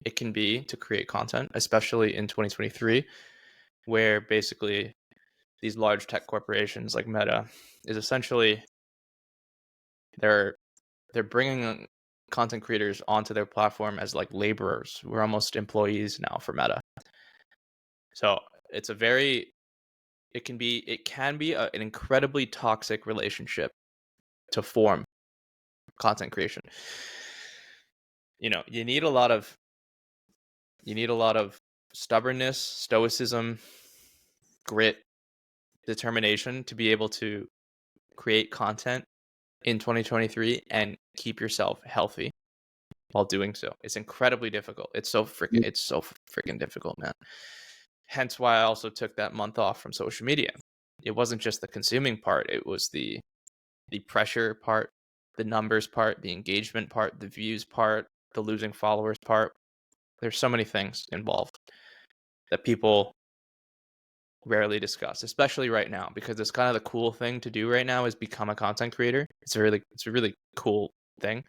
it can be to create content, especially in 2023, where basically these large tech corporations like Meta is essentially they're bringing content creators onto their platform as like laborers. We're almost employees now for Meta. So it's a very it can be an incredibly toxic relationship to form content creation. You need a lot of stubbornness, stoicism, grit, determination to be able to create content in 2023 and keep yourself healthy while doing so. It's incredibly difficult. It's so freaking difficult, man. Hence why I also took that month off from social media. It wasn't just the consuming part, it was the pressure part, the numbers part, the engagement part, the views part, the losing followers part. There's so many things involved that people rarely discuss, especially right now, because it's kind of the cool thing to do right now is become a content creator. It's a really cool thing.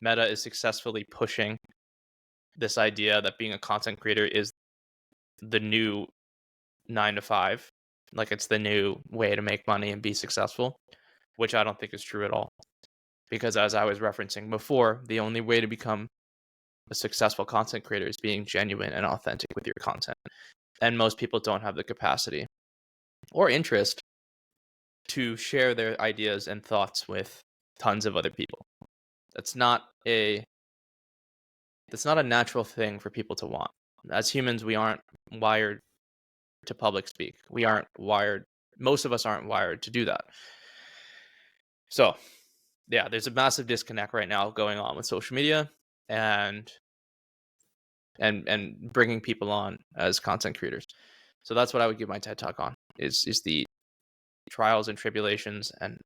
Meta is successfully pushing this idea that being a content creator is the new 9 to 5, like it's the new way to make money and be successful, which I don't think is true at all. Because as I was referencing before, the only way to become a successful content creator is being genuine and authentic with your content. And most people don't have the capacity or interest to share their ideas and thoughts with tons of other people. That's not a natural thing for people to want. As humans, we aren't wired to public speak. We aren't wired, most of us aren't wired to do that. So, yeah, there's a massive disconnect right now going on with social media and bringing people on as content creators. So that's what I would give my TED talk on is the trials and tribulations and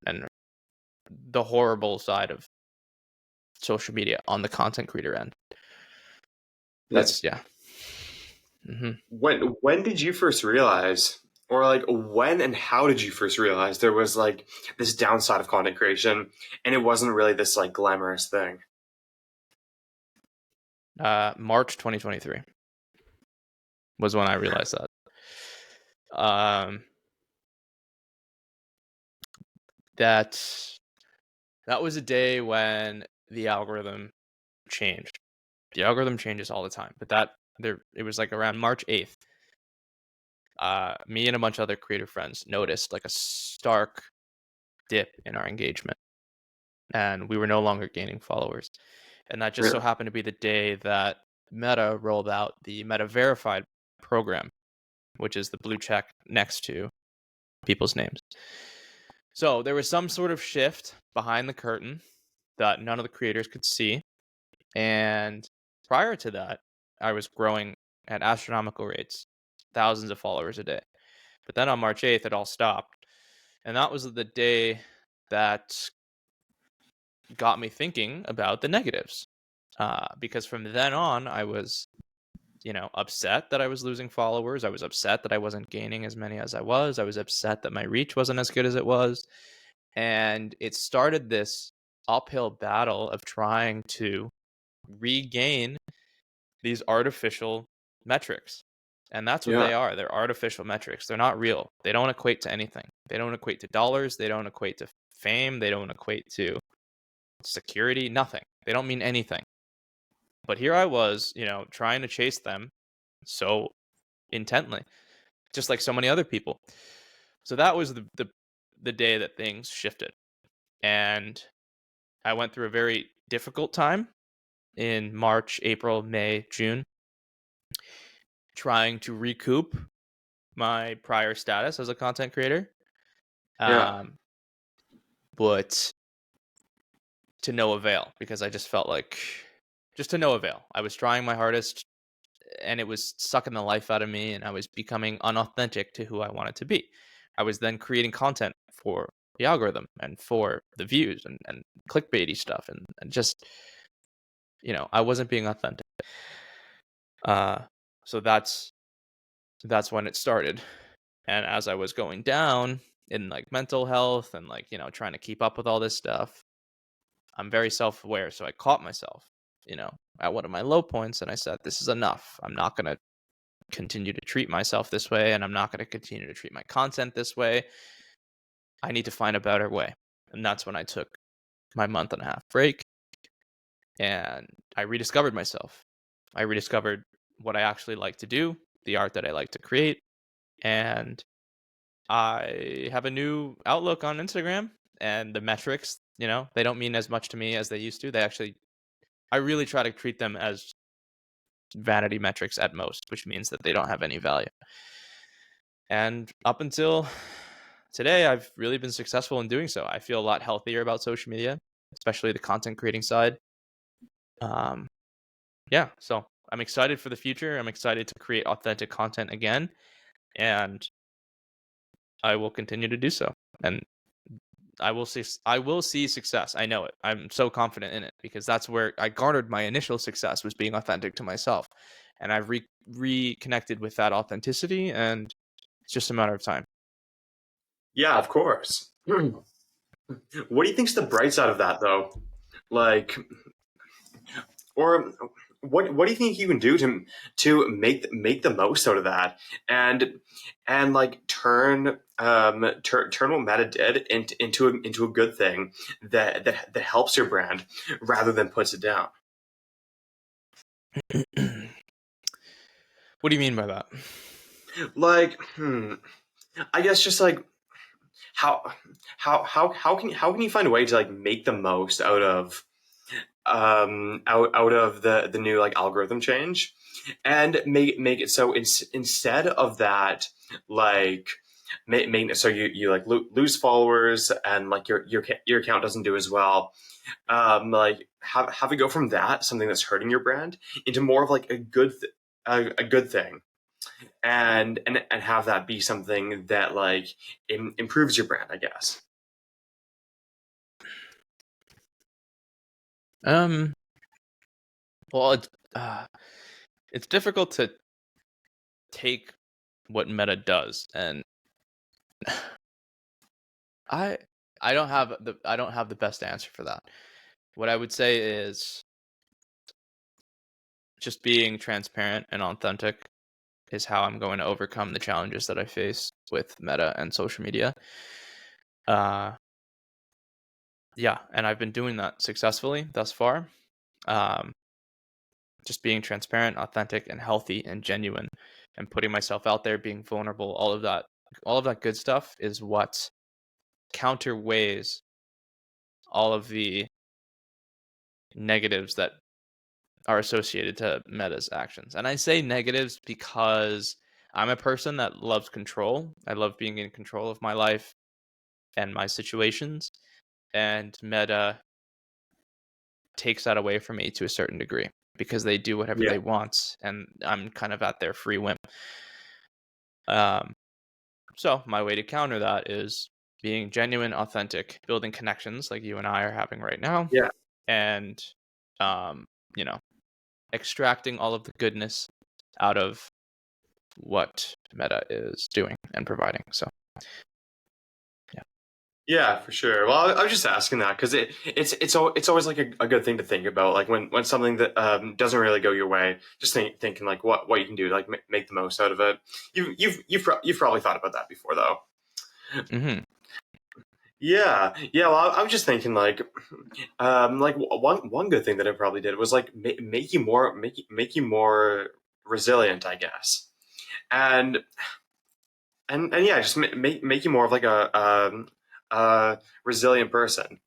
the horrible side of social media on the content creator end. That's yeah. Mm-hmm. When did you first realize, or like when and how did you first realize there was like this downside of content creation, and it wasn't really this like glamorous thing? March 2023 was when I realized that. That was a day when the algorithm changed. The algorithm changes all the time, but it was like around March 8th. Me and a bunch of other creative friends noticed like a stark dip in our engagement, and we were no longer gaining followers. And that just so Really? happened to be the day that Meta rolled out the Meta Verified program, which is the blue check next to people's names. So there was some sort of shift behind the curtain that none of the creators could see. And prior to that, I was growing at astronomical rates, thousands of followers a day. But then on March 8th, it all stopped. And that was the day that got me thinking about the negatives. Because from then on, I was upset that I was losing followers. I was upset that I wasn't gaining as many as I was. I was upset that my reach wasn't as good as it was. And it started this uphill battle of trying to regain these artificial metrics. And that's what Yeah. they are. They're artificial metrics. They're not real. They don't equate to anything. They don't equate to dollars. They don't equate to fame. They don't equate to security. Nothing. They don't mean anything. But here I was, trying to chase them so intently, just like so many other people. So that was the day that things shifted. And I went through a very difficult time in March, April, May, June, trying to recoup my prior status as a content creator. Yeah. But to no avail, because I just felt like just to no avail. I was trying my hardest and it was sucking the life out of me, and I was becoming unauthentic to who I wanted to be. I was then creating content for the algorithm and for the views and clickbaity stuff, and just I wasn't being authentic. So that's when it started. And as I was going down in like mental health and like trying to keep up with all this stuff, I'm very self-aware, so I caught myself at one of my low points, and I said, this is enough. I'm not going to continue to treat myself this way, and I'm not going to continue to treat my content this way. I need to find a better way. And that's when I took my month and a half break, and I rediscovered myself. I rediscovered what I actually like to do, the art that I like to create, and I have a new outlook on Instagram, and the metrics, they don't mean as much to me as they used to. I really try to treat them as vanity metrics at most, which means that they don't have any value. And up until today, I've really been successful in doing so. I feel a lot healthier about social media, especially the content creating side. Yeah, so I'm excited for the future. I'm excited to create authentic content again, and I will continue to do so. And I will see success. I know it. I'm so confident in it because that's where I garnered my initial success, was being authentic to myself. And I've reconnected with that authenticity, and it's just a matter of time. Yeah, of course. What do you think's the bright side of that, though? Like, or what do you think you can do to make the most out of that, and like turn what Meta did into a good thing that helps your brand rather than puts it down? What do you mean by that? Like, I guess just like how how can you find a way to like make the most out of the new like algorithm change, and make it so instead of that, like make so you like lose followers, and like your account doesn't do as well, like have it go from that, something that's hurting your brand, into more of like a good thing, and have that be something that like improves your brand, I guess. Um, well, it's difficult to take what Meta does, and I I don't have the best answer for that. What I would say is just being transparent and authentic is how I'm going to overcome the challenges that I face with Meta and social media. Uh, yeah, and I've been doing that successfully thus far. Um, just being transparent, authentic, and healthy and genuine, and putting myself out there, being vulnerable, all of that good stuff is what counterweighs all of the negatives that are associated to Meta's actions. And I say negatives because I'm a person that loves control. I love being in control of my life and my situations, and Meta takes that away from me to a certain degree because they do whatever Yeah. they want, and I'm kind of at their free whim. Um, so my way to counter that is being genuine, authentic, building connections like you and I are having right now, Yeah. and um, you know, extracting all of the goodness out of what Meta is doing and providing. So Yeah, for sure. Well, I was just asking that because it's always like a good thing to think about, like when something that doesn't really go your way, just thinking like what you can do to like make the most out of it. You've probably thought about that before though. mm-hmm. Yeah. Well, I was just thinking like one good thing that I probably did was like make you more resilient, I guess, and and yeah, just make you more of like a resilient person,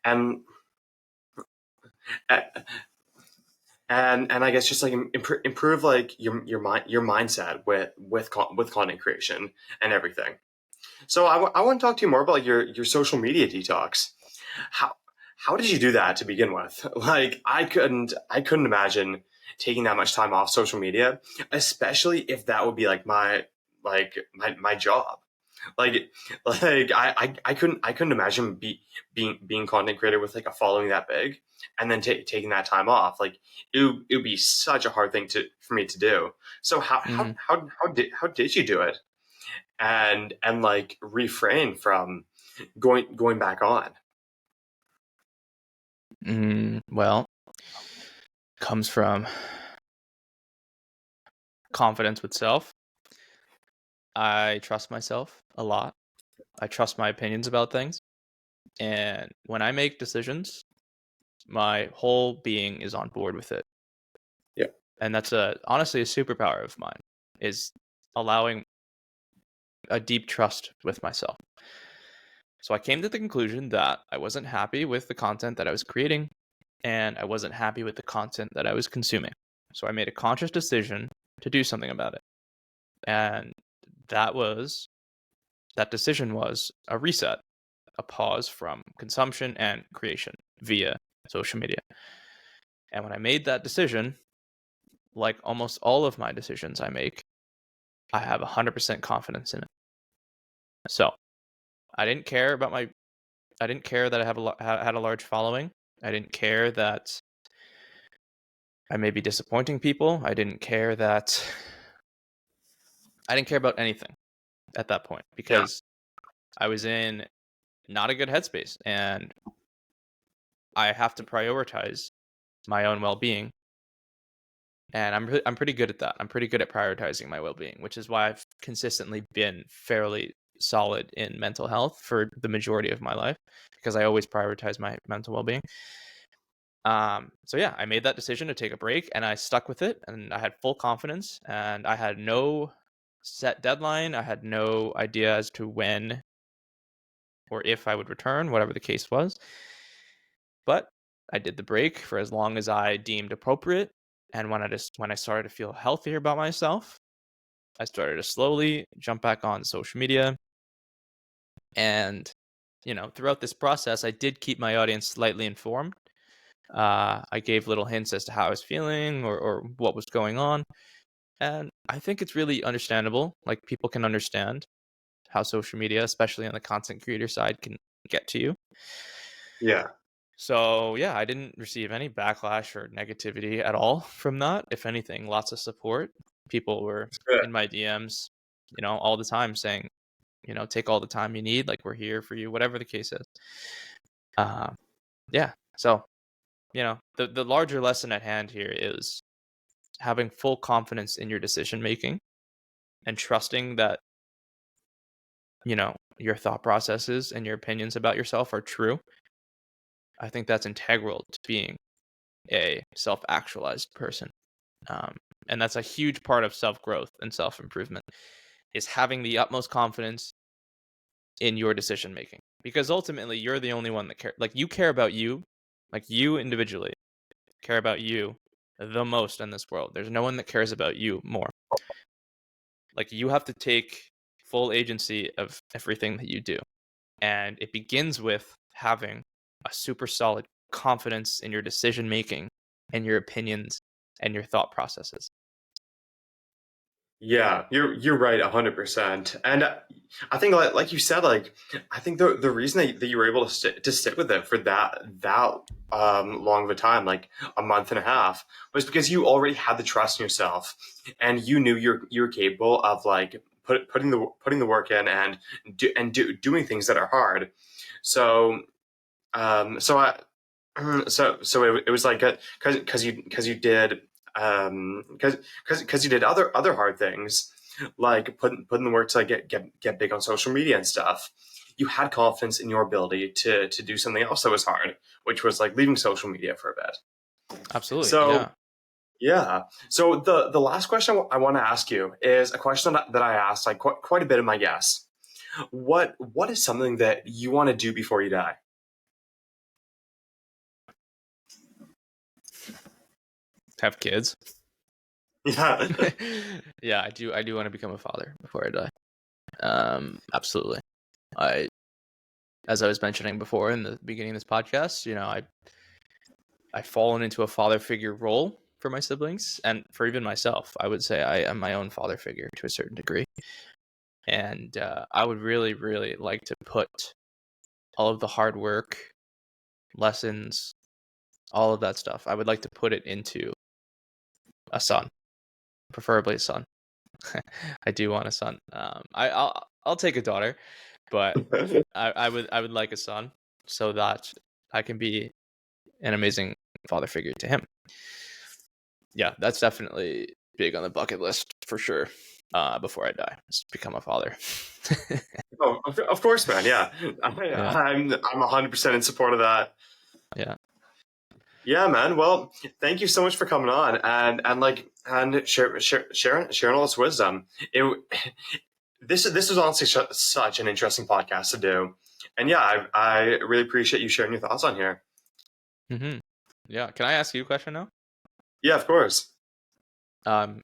and and I guess just like improve like your mindset with content creation and everything. So I want to talk to you more about like your social media detox. How how did you do that to begin with? Like I couldn't imagine taking that much time off social media, especially if that would be like my job. Like I couldn't imagine being content creator with like a following that big and then taking that time off. Like it would be such a hard thing to for me to do. So Mm-hmm. how did you do it and like refrain from going back on? Well, comes from confidence with self. I trust myself a lot. I trust my opinions about things. And when I make decisions, my whole being is on board with it. Yeah. And that's honestly a superpower of mine, is allowing a deep trust with myself. So I came to the conclusion that I wasn't happy with the content that I was creating, and I wasn't happy with the content that I was consuming. So I made a conscious decision to do something about it. And that decision was a reset, a pause from consumption and creation via social media. And when I made that decision, like almost all of my decisions I make, I have 100% confidence in it. So I didn't care about I didn't care that I had a large following. I didn't care that I may be disappointing people. I didn't care about anything at that point Yeah. because I was in not a good headspace, and I have to prioritize my own well-being. And I'm pretty good at that. I'm pretty good at prioritizing my well-being, which is why I've consistently been fairly solid in mental health for the majority of my life, because I always prioritize my mental well-being. So yeah, I made that decision to take a break, and I stuck with it, and I had full confidence, and I had no set deadline. I had no idea as to when or if I would return, whatever the case was. But I did the break for as long as I deemed appropriate. And when I started to feel healthier about myself, I started to slowly jump back on social media. And, throughout this process, I did keep my audience slightly informed. I gave little hints as to how I was feeling or what was going on. And I think it's really understandable. Like, people can understand how social media, especially on the content creator side, can get to you. Yeah. So yeah, I didn't receive any backlash or negativity at all from that. If anything, lots of support. People were Good. in my DMs, all the time saying, take all the time you need. Like, we're here for you, whatever the case is. Yeah. So, the larger lesson at hand here is having full confidence in your decision making and trusting that, your thought processes and your opinions about yourself are true. I think that's integral to being a self-actualized person. And that's a huge part of self-growth and self-improvement, is having the utmost confidence in your decision making, because ultimately you're the only one that care. Like, you care about you, like, you individually care about you the most in this world. There's no one that cares about you more. Like, you have to take full agency of everything that you do, and it begins with having a super solid confidence in your decision making and your opinions and your thought processes. Yeah, you're right 100%. And I think like you said, like I think the reason that you were able to stick with it for that long of a time, like a month and a half, was because you already had the trust in yourself, and you knew you're capable of like putting the work in and doing things that are hard. So so I it was like because you did because you did other hard things like putting the work to like get big on social media and stuff. You had confidence in your ability to do something else that was hard, which was like leaving social media for a bit. Absolutely. So Yeah. yeah. So the last question I want to ask you is a question that I asked like quite a bit of my guests. What is something that you want to do before you die? Have kids. Yeah. Yeah, I do want to become a father before I die. Absolutely. I As I was mentioning before in the beginning of this podcast, I've fallen into a father figure role for my siblings and for even myself. I would say I am my own father figure to a certain degree. And I would really, really like to put all of the hard work, lessons, all of that stuff, I would like to put it into a son, preferably a son. I do want a son. I'll take a daughter, but I would like a son so that I can be an amazing father figure to him. Yeah, that's definitely big on the bucket list for sure. Before I die, just become a father. Oh, of course, man. Yeah, Yeah, I'm 100% in support of that. yeah, Yeah, man. Well, thank you so much for coming on and sharing all this wisdom. It this was honestly such an interesting podcast to do, and yeah, I really appreciate you sharing your thoughts on here. hmm yeah. Can I ask you a question now? Yeah, of course. Um,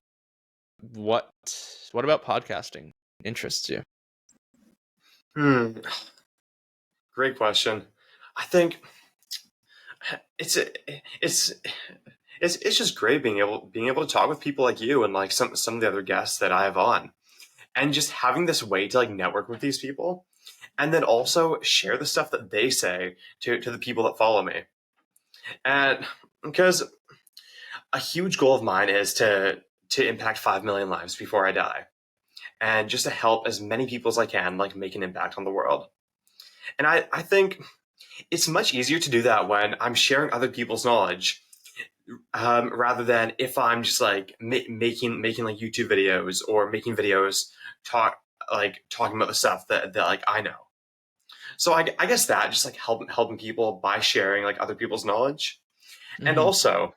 what what about podcasting interests you? Hmm, great question. I think it's it's it's just great being able to talk with people like you and like some of the other guests that I have on, and just having this way to like network with these people and then also share the stuff that they say to the people that follow me. And because a huge goal of mine is to impact 5 million lives before I die and just to help as many people as I can like make an impact on the world. And I think it's much easier to do that when I'm sharing other people's knowledge rather than if I'm just like making like YouTube videos or making videos talk talking about the stuff that like I know. So I guess that just like helping people by sharing like other people's knowledge, and hmm also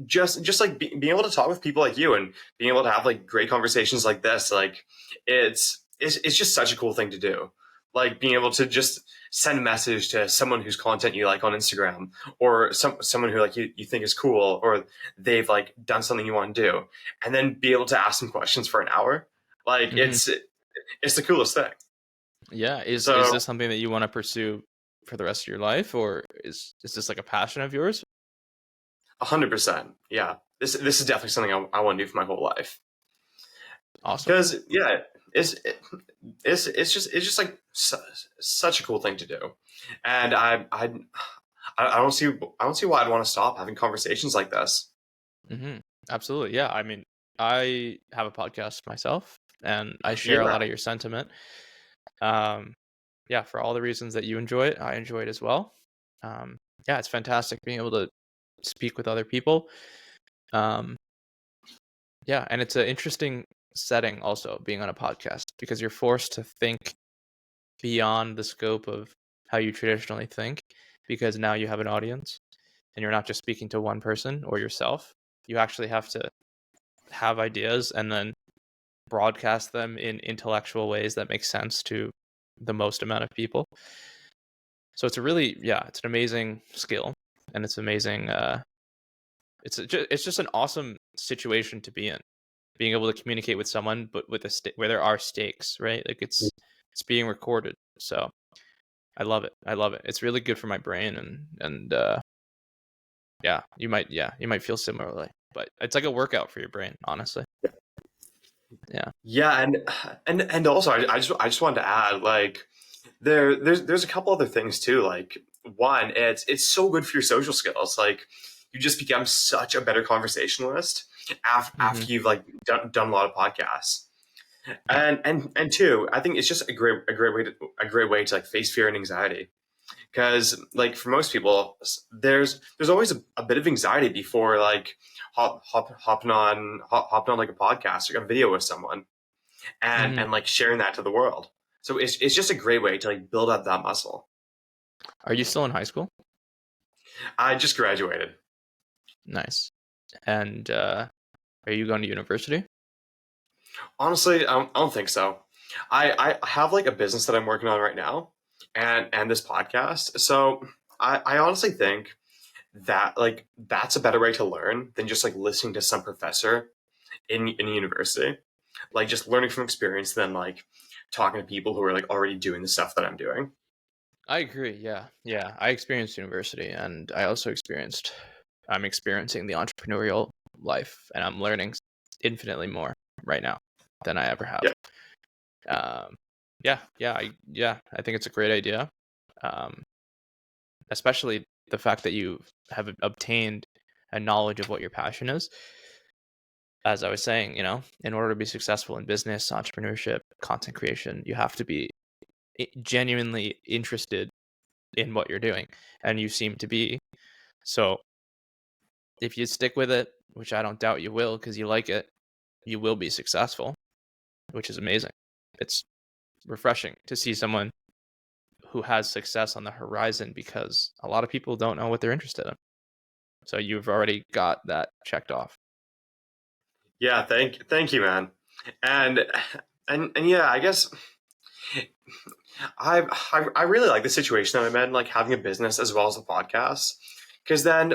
just like being able to talk with people like you and being able to have like great conversations like this, like it's just such a cool thing to do. Like being able to just send a message to someone whose content you like on Instagram, or someone who like you think is cool, or they've like done something you want to do, and then be able to ask them questions for an hour. Like hmm it's the coolest thing. Yeah, is So this something that you want to pursue for the rest of your life, or is this like a passion of yours? 100%. Yeah. This is definitely something I want to do for my whole life. Awesome. Because yeah, it's it's just like such a cool thing to do, and I don't see why I'd want to stop having conversations like this. hmm Absolutely. Yeah. I mean, I have a podcast myself, and I share a Yeah, lot of your sentiment. Um, yeah, for all the reasons that you enjoy it, I enjoy it as well. Yeah, it's fantastic being able to speak with other people. Um, yeah, and it's an interesting setting also being on a podcast because you're forced to think beyond the scope of how you traditionally think because now you have an audience and you're not just speaking to one person or yourself. You actually have to have ideas and then broadcast them in intellectual ways that make sense to the most amount of people. So it's a really, yeah, it's an amazing skill, and it's amazing. It's just an awesome situation to be in, being able to communicate with someone, but with where there are stakes, right? Like it's being recorded. So I love it. I love it. It's really good for my brain, and yeah, you might feel similarly, but it's like a workout for your brain, honestly. Yeah. Yeah, and also I just wanted to add, like, there's a couple other things too. Like, one, it's so good for your social skills. Like, you just become such a better conversationalist Hmm. after you've like done a lot of podcasts. Yeah. And two, I think it's just a great way to like face fear and anxiety. Because like for most people, there's always a bit of anxiety before like hopping on like a podcast or a video with someone, and Hmm. and like sharing that to the world. So it's just a great way to like build up that muscle. Are you still in high school? I just graduated. Nice. And are you going to university? Honestly, I don't think so. I have like a business that I'm working on right now, and this podcast. So I honestly think that like that's a better way to learn than just like listening to some professor in a university. Like just learning from experience than like talking to people who are like already doing the stuff that I'm doing. I agree. Yeah. Yeah. I experienced university, and I'm experiencing the entrepreneurial life, and I'm learning infinitely more right now than I ever have. Yeah, Um, I think it's a great idea. Um, Especially the fact that you have obtained a knowledge of what your passion is. As I was saying, in order to be successful in business, entrepreneurship, content creation, you have to be genuinely interested in what you're doing, and you seem to be. So if you stick with it, which I don't doubt you will because you like it, you will be successful, which is amazing. It's refreshing to see someone who has success on the horizon because a lot of people don't know what they're interested in. So you've already got that checked off. yeah. Thank you, man. And and yeah, I guess I really like the situation that I'm in, like having a business as well as a podcast, because then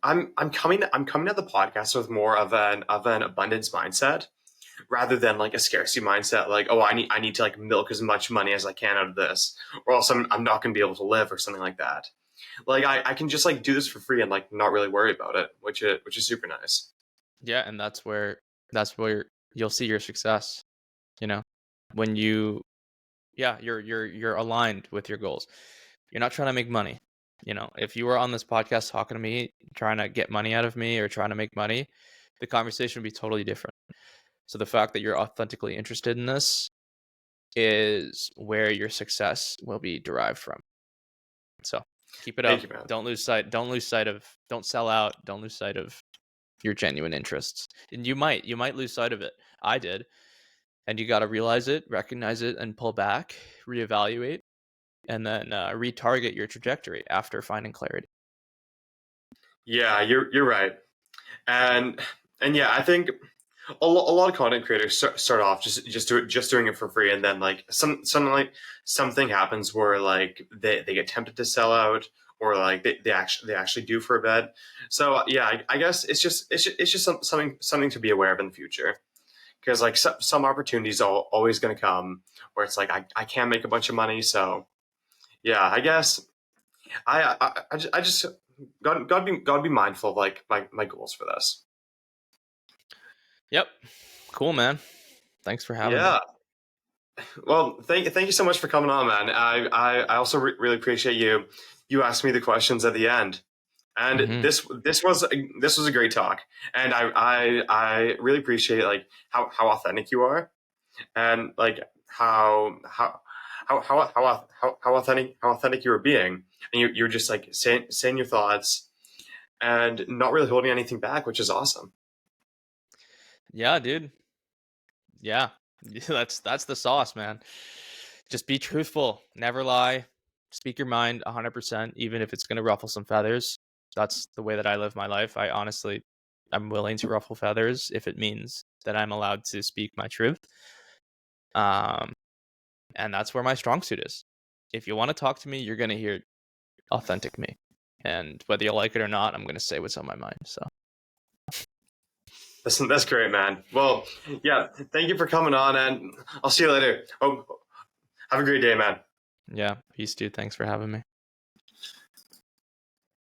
I'm coming at the podcast with more of an abundance mindset rather than like a scarcity mindset. Like, oh, I need to like milk as much money as I can out of this, or else I'm not going to be able to live or something like that. Like I can just like do this for free and like not really worry about it, which is super nice. Yeah, and that's where you'll see your success, you know, when you're aligned with your goals. You're not trying to make money. If you were on this podcast talking to me, trying to get money out of me or trying to make money, the conversation would be totally different. So the fact that you're authentically interested in this is where your success will be derived from. So keep it Thank up. you, man. Don't sell out. Don't lose sight of your genuine interests. And you might lose sight of it. I did. And you got to realize it, recognize it, and pull back, reevaluate, and then retarget your trajectory after finding clarity. Yeah, you're right. And yeah, I think a lot of content creators start off just doing it for free, and then like something happens where like they get tempted to sell out, or like they actually do for a bit. So yeah, I guess it's just something to be aware of in the future, because like some opportunities are always going to come where it's like I can't make a bunch of money. So yeah, I guess I just gotta be mindful of like my goals for this. Yep. Cool, man. Thanks for having me. Yeah. Well, thank you so much for coming on, man. I also really appreciate you asking me the questions at the end. And Hmm. this was a great talk, and I really appreciate like how authentic you are, and like how authentic you were being, and you're just like saying your thoughts and not really holding anything back, which is awesome. Yeah, dude. Yeah. That's the sauce, man. Just be truthful. Never lie. Speak your mind 100%, even if it's going to ruffle some feathers. That's the way that I live my life. I'm willing to ruffle feathers if it means that I'm allowed to speak my truth. Um, and that's where my strong suit is. If you want to talk to me, you're going to hear authentic me. And whether you like it or not, I'm going to say what's on my mind. So, That's great, man. Well, yeah, thank you for coming on, and I'll see you later. Oh, have a great day, man. yeah, peace, dude. Thanks for having me.